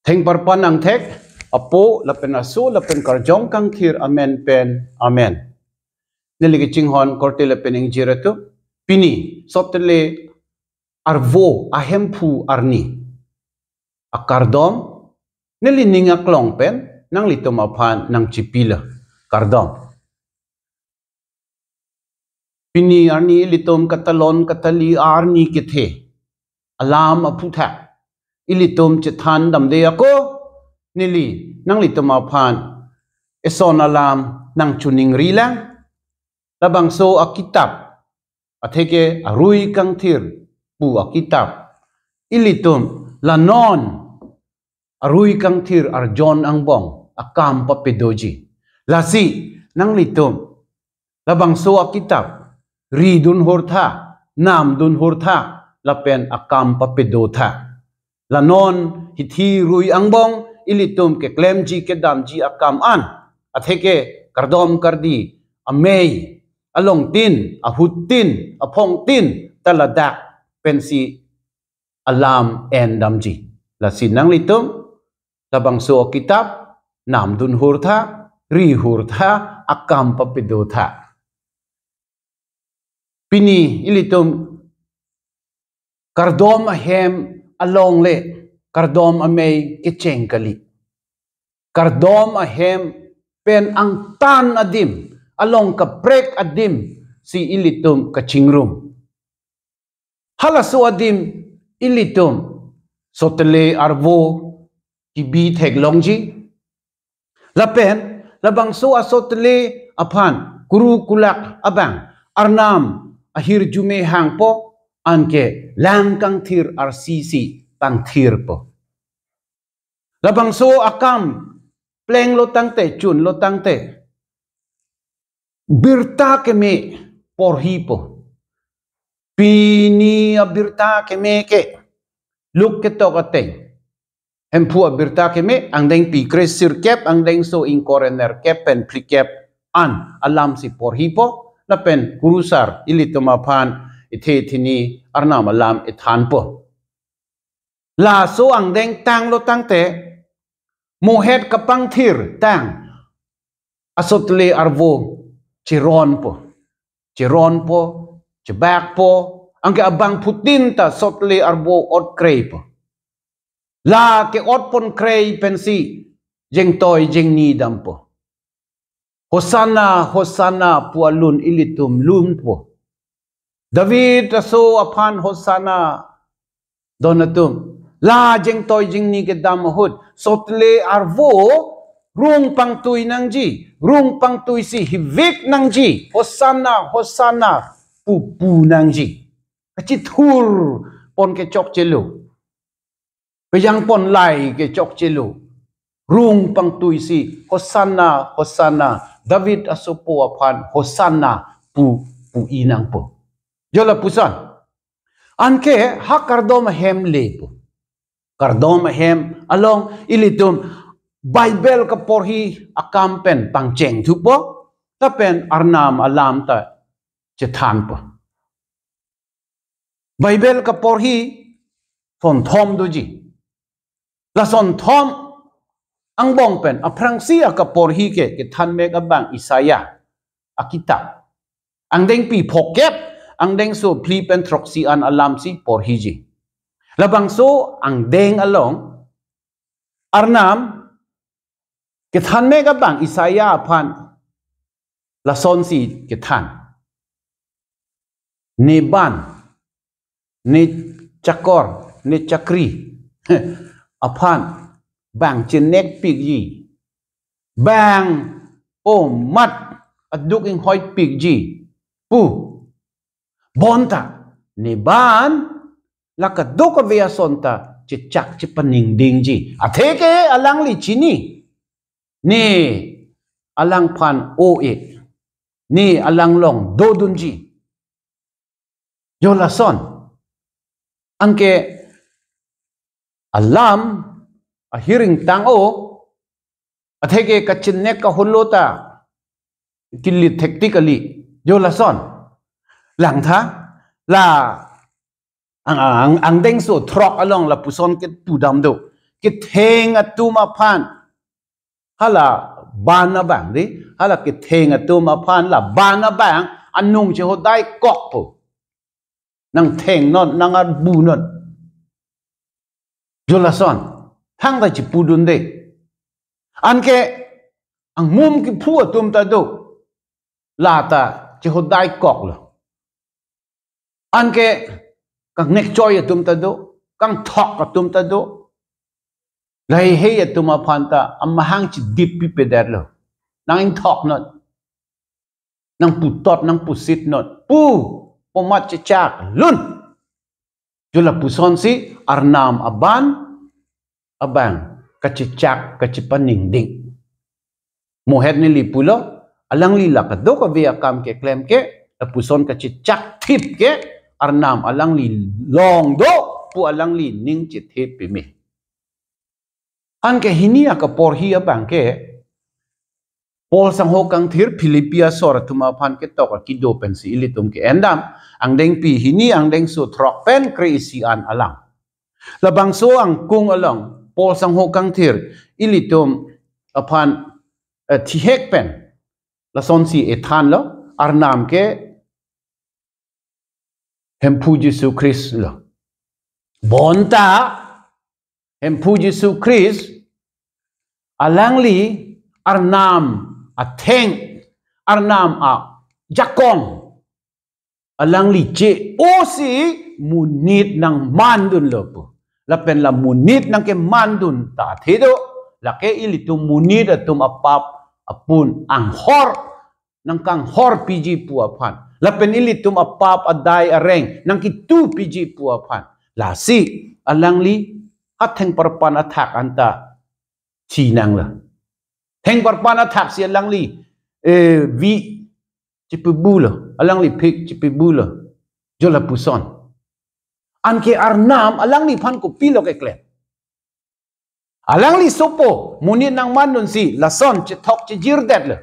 theng parpan ang thek apo lapen asu lapen karjong kang thir amen pen amen niligi chinghon korte lapen ing jiratu pini sotele arvo ahempu arni akardom nili ninga klong pen nang litom aphan nang chipila kardom pini arni litom katalon katali arni kithe alam aputha ilitom chethan damde ako nili nang litom aphan eson alam nang chuning rilang labang so akitab atheke arui kang thir pu akitab ilitom lanon arui kang thir arjon angbong akam papedoji lasi nang litom labang so akitab ri dun hortha nam dun hortha lapen akam papedotha lanon hithi rui angbong ilitum ke klemji ke damji akam an atheke kardom kardi amei along tin ahut tin aphong tin taladak pensi alam en damji lasi nang litum labang so kitab nam dun hurtha ri hurtha akam papedotha pini ilitum kardom ahem along le kardom amei kicheng kali kardom ahem pen ang tan adim along ka prek adim si ilitum kachingrum halasu adim ilitum sotele arvo kibi theglongji lapen labang so asotele aphan kuru kulak abang arnam ahir jume hangpo anke lang kang thir rcc tang thir po labang so akam pleng lo tangte chun lo tangte birta keme porhi po pini abirta keme ke luk ke tokate empu abirta keme ang deng pi kresir kep ang deng so in coroner kep pen plikep an alam si porhi po lapen kurusar ilitomaphan ithe thini arnam alam ithan po la so ang deng tang lo tangte mohet kapang thir tang asotle arvo chiron po chibak po ang ke abang putin ta sotle arvo ot krei po la ke ot pon krei pensi jeng toy jeng ni dam po hosana hosana pualun ilitum lum po David aso aphan hosana donatum la jeng toy jeng ni ke dam hud sotle arvo rung pang tui nang ji rung pang tui si hivik nang ji hosana hosana pu nang ji kachi thur pon ke chok chelu pejang pon lai ke chok chelu rung pang tui si hosana hosana David asopo aphan hosana pu inang po jola pusan anke ha kardom hem lepo kardom hem along ilitum Bible ka porhi akampen pangcheng thupo tapen arnam alam ta chethan po Bible ka porhi son thom doji la son thom ang bong pen aprangsia ka porhi ke than mek abang Isaya akita ang deng pi phokep ang deng so pli pen troksi an alam si porhi ji labang so ang deng along arnam kethan mega bang Isaya phan la son si kethan ne ban ne chakor ne chakri aphan bang chenek pig yi bang o mat aduk ing hoi pig ji pu bonta ne ban la ka dok avia sonta chichak chipaning ding ji atheke alang li chini ni alang phan o e ni alang long do dunji yola son anke alam a hearing tang o atheke kachinne ka hulota killi technically yola son lang tha la ang deng so throk along la puson ke tu dam do ki theng atuma phan hala bana bang di hala ki theng atuma phan la bana bang anung che hodai kok po nang theng non nang ar bu non jolason thang da chi pudun de anke ang mum ki phu atum ta do la ta che hodai kok lo anke kang nek choy atum ta do kang thok atum ta do lai he atuma phanta amahang chi dip pi peder lo nang ing thok not nang pu tot nang pu sit not pu pomat che chak lun jula pu son si arnam aban abang kachichak kachipaning ding mohet ni lipulo alang li lakado ka via kam ke klem ke pu son kachichak thip ke arnam alang li long do pu alang li ning chi thip pi mi an ke hinia ka por hi abang ke Paul sang ho kang thir Philippia sor tuma phan ke tok ki do pen si ilitum ke endam ang deng pi hini ang deng su throk pen kreisi an alang labang so ang kung along Paul sang ho kang thir ilitum aphan thi hek pen la son si ethan lo arnam ke hempu Jesu Christ lo bonta hempu Jesu Christ alang li arnam atheng arnam a jakong alang li che osi munit nang mandun lopo la pen la munit nang ke mandun ta thedo la ke ilitum munit atum apap apun ang hor nang kang hor pg pu aphan la pen ilitum apap adai areng nang ki tu pg pu aphan la si alang li atheng parpan athak anta chi nang la theng parpan athak si alang li vi chipibulo alang li phik chipibulo jola puson anke arnam alang li phan ko pilo ke klem alang li sopo munit nang mandun si lason che thok che jirdet le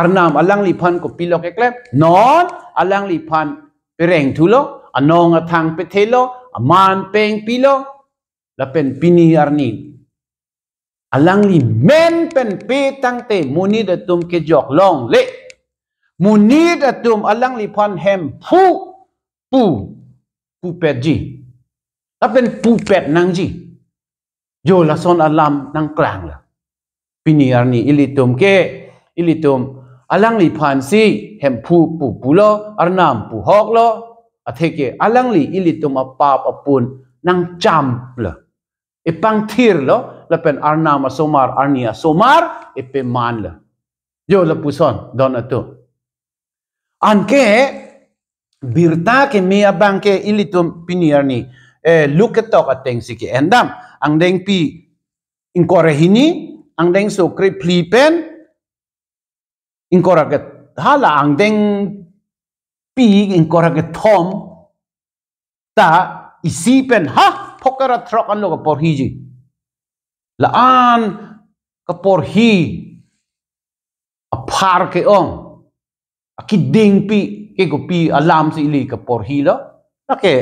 arnam alang li phan ko pilo ke klem non alang li phan pereng thulo anong athang pe thelo aman peng pilo la pen pini arni alang li men pen pe tang te munit atum ke jok long le munit atum alang li phan hem pu pet ji apen pu pet nang ji jo la son alam nang klang la pini arni ilitum alang li phan si hem pu lo arnam pu hok lo atheke alang li ilitum apap apun nang cham la ipang thir lo la pen arnam asomar arnia somar epe man la jo la puson don atu anke birta ke mea bangke ilitum piniarni look at tok ateng siki endam ang deng pi inkorehini ang deng so kre plipen inkoraget hala ang deng pi inkoraget thom ta isipen ha phokara throk an lo ka por hiji la an ka por hi a phar ke ong akiding pi ke ko pi alam si li ka por hi loake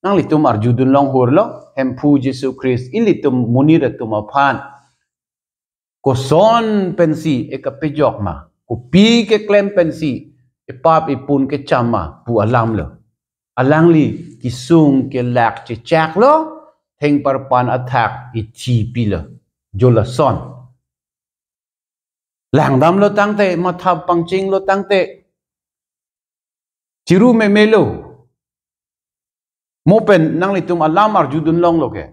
nang litum arjudun long hor lo hempu Jesu Christ ilitum munira tuma phan ko son pensi e ka pejok ma ko pi ke klem pensi e pap ipun ke chama pu alam lo alang li kisung ke lak che chak lo theng parpan athak i chi pi lo jola son langdam lo tangte matha pangching lo tangte chiru me melo mopen nang litum alam arjudun long lo ke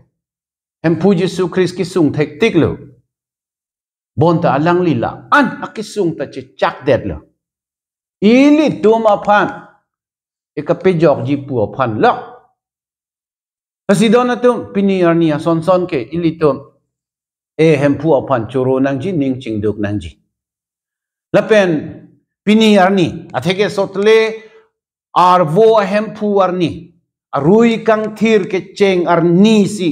hempu Jesu Christ kisung thek tik lo bonta alang lila an akisung ta che chak det lo ili tuma phan ekapejok ji pu phan lo asidona tum pini arnia son ke ilitum e hempu phan choro nang ji ning chingduk nang ji lapen pini arni atheke sotle arvo hempu arni arui kang thir ke cheng arni si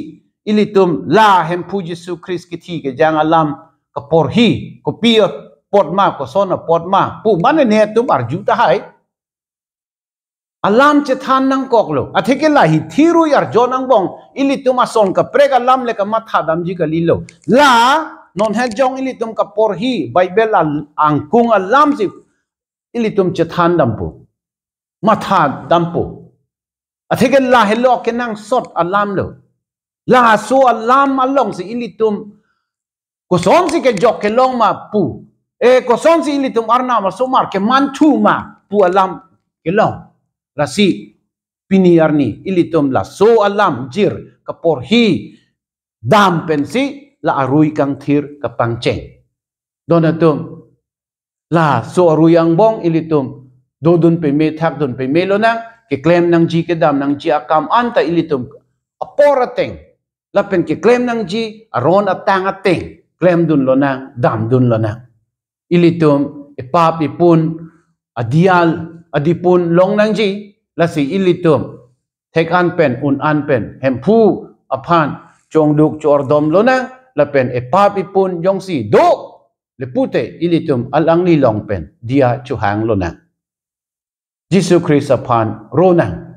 ilitum la hempu Jesu Christ ki thi ke jang alam ka por hi ko pio pot ma ko sona pot ma pu man ne tum arju ta hai alam che than nang kok lo atheke la hi thiru yar jonang bong ilitum ason ka prega lam le ka matha dam ji ka lilo la non hel jong ilitum ka por hi bible ang kung alam si ilitum che than dam pu matha dam pu atheke la hello ke nang sot alam lo la so alam along si ilitum ko son si ke jok ke long ma pu ko son si ilitum arna ma so mar ke man thu ma pu alam ke long rasi piniarni ilitum la so alam jir kapor hi dam pensi la arui kang thir kapang cheng donatum la so arui ang bong ilitum dodun pe me thak dun pe me lo nang ke claim nang ji ke dam nang ji akam anta ilitum aporateng la pen ke claim nang ji aron atang ateng claim dun lo nang dam dun lo nang ilitum epap ipun adial adipun long nang ji la si ilitum thek an pen un an pen hempu aphan chong duk chor dom lo nang la pen epap ipun yong si do le pute ilitum alang ni long pen dia chu hang lo nang Jesus Christ aphan ro nang